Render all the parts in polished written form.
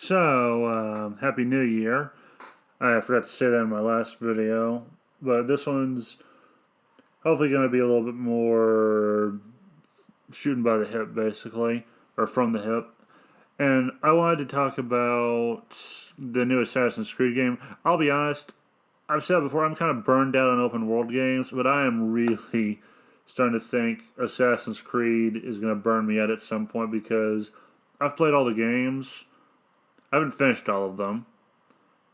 Happy New Year. I forgot to say that in my last video, but this one's hopefully going to be a little bit more shooting by the hip, basically, or from the hip. And I wanted to talk about the new Assassin's Creed game. I'll be honest, I've said before, I'm kind of burned out on open world games, but I am really starting to think Assassin's Creed is going to burn me out at some point because I've played all the games. I haven't finished all of them.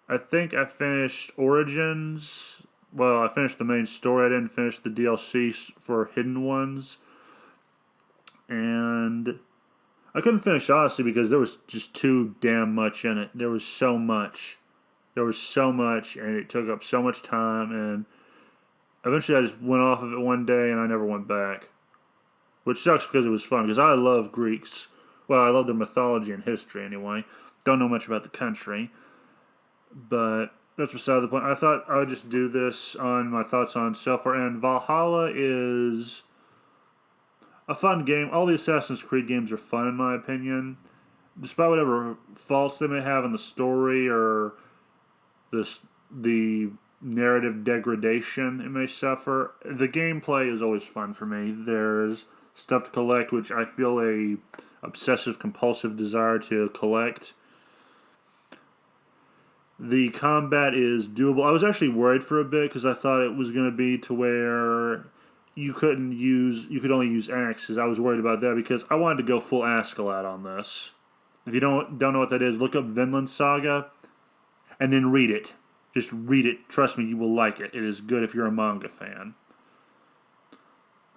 I think I finished Origins. Well, I finished the main story. I didn't finish the DLC for Hidden Ones. And I couldn't finish Odyssey because there was just too damn much in it. There was so much. There was so much, and it took up so much time. And eventually I just went off of it one day and I never went back. Which sucks because it was fun. Because I love Greeks. Well, I love their mythology and history anyway. Don't know much about the country. But that's beside the point. I thought I would just do this on my thoughts on software. And Valhalla is a fun game. All the Assassin's Creed games are fun, in my opinion. Despite whatever faults they may have in the story or the narrative degradation it may suffer, the gameplay is always fun for me. There's stuff to collect, which I feel a obsessive compulsive desire to collect. The combat is doable. I was actually worried for a bit because I thought it was going to be to where you could only use axes. I was worried about that because I wanted to go full Askeladd on this. If you don't know what that is, look up Vinland Saga and then read it. Just read it. Trust me, you will like it. It is good if you're a manga fan.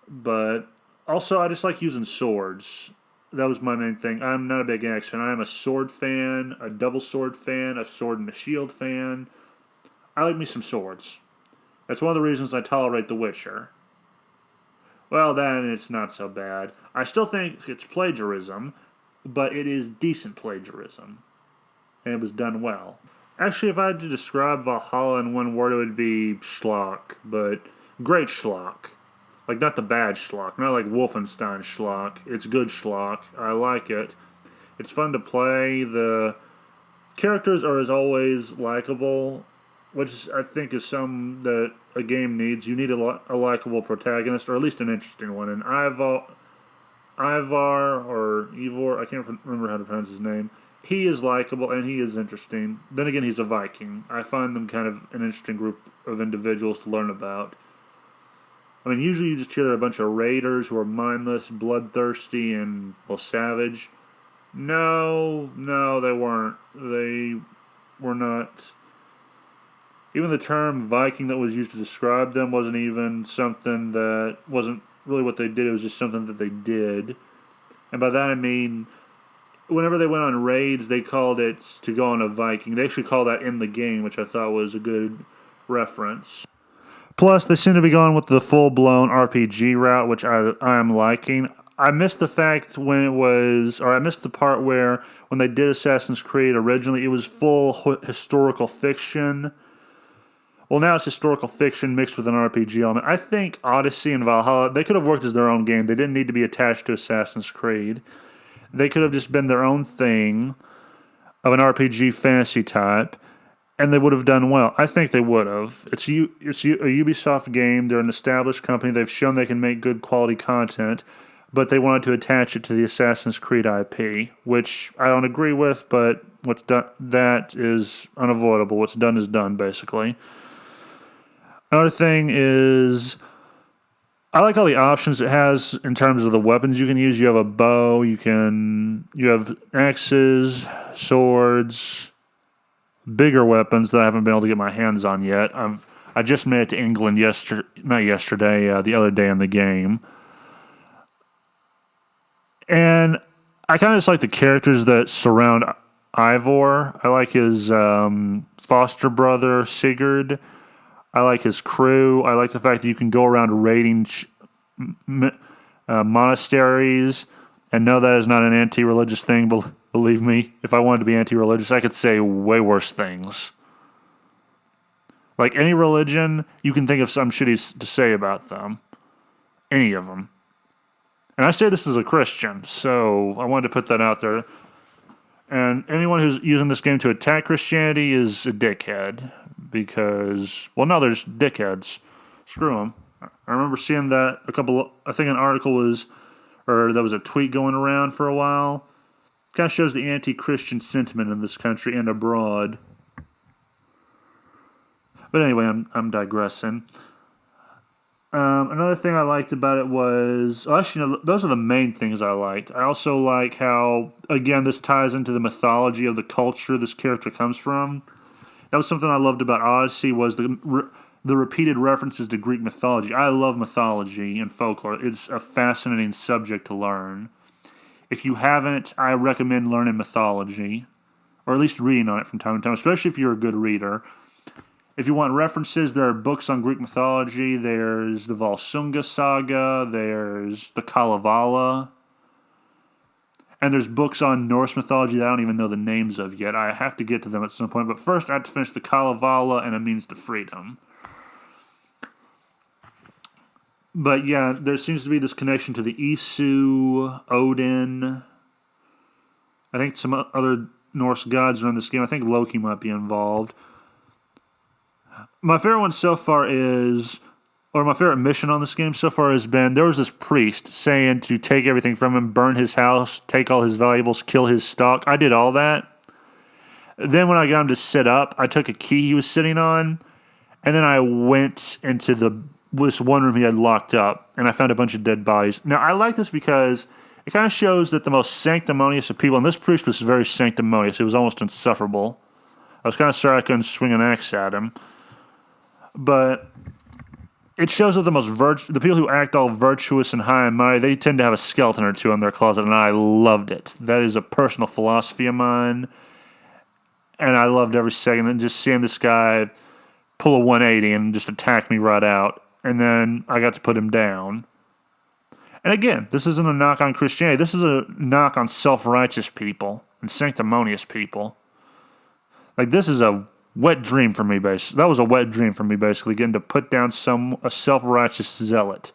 But also, I just like using swords. That was my main thing. I'm not a big axe fan. I am a sword fan, a double sword fan, a sword and a shield fan. I like me some swords. That's one of the reasons I tolerate The Witcher. Well, then it's not so bad. I still think it's plagiarism, but it is decent plagiarism. And it was done well. Actually, if I had to describe Valhalla in one word, it would be schlock, but great schlock. Like, not the bad schlock, not like Wolfenstein schlock. It's good schlock. I like it. It's fun to play. The characters are, as always, likable, which I think is something that a game needs. You need a likable protagonist, or at least an interesting one. And Ivar, or Ivor, I can't remember how to pronounce his name. He is likable, and he is interesting. Then again, he's a Viking. I find them kind of an interesting group of individuals to learn about. I mean, usually you just hear they're a bunch of raiders who are mindless, bloodthirsty, and, well, savage. No, they weren't. They were not. Even the term Viking that was used to describe them wasn't even something that wasn't really what they did. It was just something that they did. And by that I mean, whenever they went on raids, they called it to go on a Viking. They actually call that in the game, which I thought was a good reference. Plus, they seem to be going with the full-blown RPG route, which I am liking. I missed the fact I missed the part where when they did Assassin's Creed originally, it was full historical fiction. Well, now it's historical fiction mixed with an RPG element. I think Odyssey and Valhalla, they could have worked as their own game. They didn't need to be attached to Assassin's Creed. They could have just been their own thing of an RPG fantasy type. And they would have done well. I think they would have. It's a Ubisoft game. They're an established company. They've shown they can make good quality content, but they wanted to attach it to the Assassin's Creed IP, which I don't agree with, but that is unavoidable. What's done is done, basically. Another thing is, I like all the options it has in terms of the weapons you can use. You have a bow, you have axes, swords, bigger weapons that I haven't been able to get my hands on yet. I just made it to England the other day in the game. And I kind of just like the characters that surround Ivor. I like his foster brother, Sigurd. I like his crew. I like the fact that you can go around raiding monasteries. And no, that is not an anti-religious thing, but believe me, if I wanted to be anti-religious, I could say way worse things. Like any religion, you can think of some shitty to say about them. Any of them. And I say this as a Christian, so I wanted to put that out there. And anyone who's using this game to attack Christianity is a dickhead. Because, well, no, there's dickheads. Screw them. I remember seeing that I think an article was, or there was a tweet going around for a while. Kind of shows the anti-Christian sentiment in this country and abroad. But anyway, I'm digressing. Another thing I liked about it was, those are the main things I liked. I also like how, again, this ties into the mythology of the culture this character comes from. That was something I loved about Odyssey, was the repeated references to Greek mythology. I love mythology and folklore. It's a fascinating subject to learn. If you haven't, I recommend learning mythology, or at least reading on it from time to time, especially if you're a good reader. If you want references, there are books on Greek mythology. There's the Volsunga saga. There's the Kalevala. And there's books on Norse mythology that I don't even know the names of yet. I have to get to them at some point. But first, I have to finish the Kalevala and A Means to Freedom. But yeah, there seems to be this connection to the Isu, Odin. I think some other Norse gods are in this game. I think Loki might be involved. My favorite one so far is, or my favorite mission on this game so far has been, there was this priest saying to take everything from him, burn his house, take all his valuables, kill his stock. I did all that. Then when I got him to sit up, I took a key he was sitting on, and then I went into this one room he had locked up, and I found a bunch of dead bodies. Now, I like this because it kind of shows that the most sanctimonious of people, and this priest was very sanctimonious. It was almost insufferable. I was kind of sorry I couldn't swing an axe at him. But it shows that the people who act all virtuous and high and mighty, they tend to have a skeleton or two in their closet, and I loved it. That is a personal philosophy of mine, and I loved every second. And just seeing this guy pull a 180 and just attack me right out, and then I got to put him down. And again, this isn't a knock on Christianity. This is a knock on self-righteous people and sanctimonious people. Like, this is a wet dream for me, basically. That was a wet dream for me, basically, getting to put down a self-righteous zealot.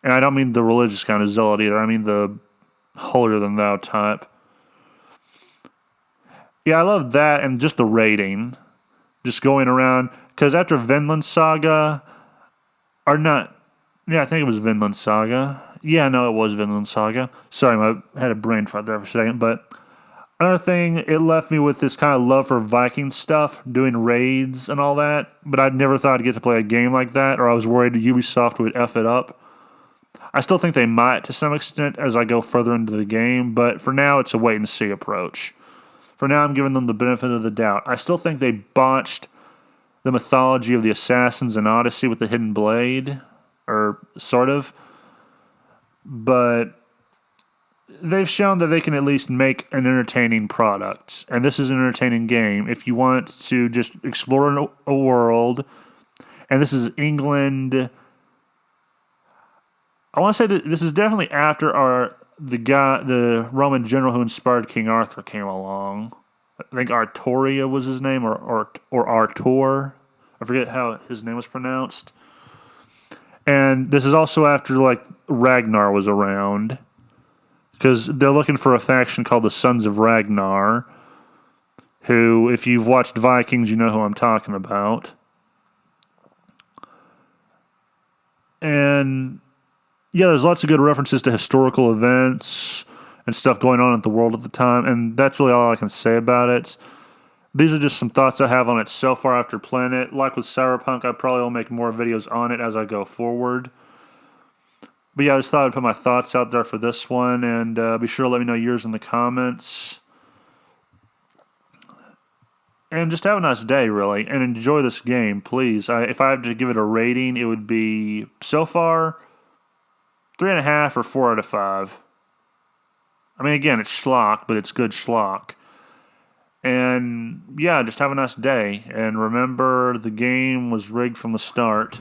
And I don't mean the religious kind of zealot either. I mean the holier-than-thou type. Yeah, I love that, and just the raiding. Just going around. Because after Vinland Saga, or not, yeah, I think it was Vinland Saga. Yeah, no, it was Vinland Saga. Sorry, I had a brain fart there for a second, but another thing, it left me with this kind of love for Viking stuff, doing raids and all that, but I'd never thought I'd get to play a game like that, or I was worried Ubisoft would F it up. I still think they might to some extent as I go further into the game, but for now it's a wait-and-see approach. For now I'm giving them the benefit of the doubt. I still think they botched the mythology of the assassins in Odyssey with the hidden blade, or sort of, but they've shown that they can at least make an entertaining product, and this is an entertaining game. If you want to just explore a world, and this is England, I want to say that this is definitely after the Roman general who inspired King Arthur came along. I think Artoria was his name, or Artur. I forget how his name was pronounced. And this is also after like Ragnar was around, because they're looking for a faction called the Sons of Ragnar, who, if you've watched Vikings, you know who I'm talking about. And yeah, there's lots of good references to historical events and stuff going on in the world at the time, and that's really all I can say about it. These are just some thoughts I have on it so far after playing it. Like with Cyberpunk, I probably will make more videos on it as I go forward. But yeah, I just thought I'd put my thoughts out there for this one, and be sure to let me know yours in the comments. And just have a nice day, really, and enjoy this game, please. If I had to give it a rating, it would be, so far, 3.5 or 4 out of 5. I mean, again, it's schlock, but it's good schlock. And yeah, just have a nice day. And remember, the game was rigged from the start.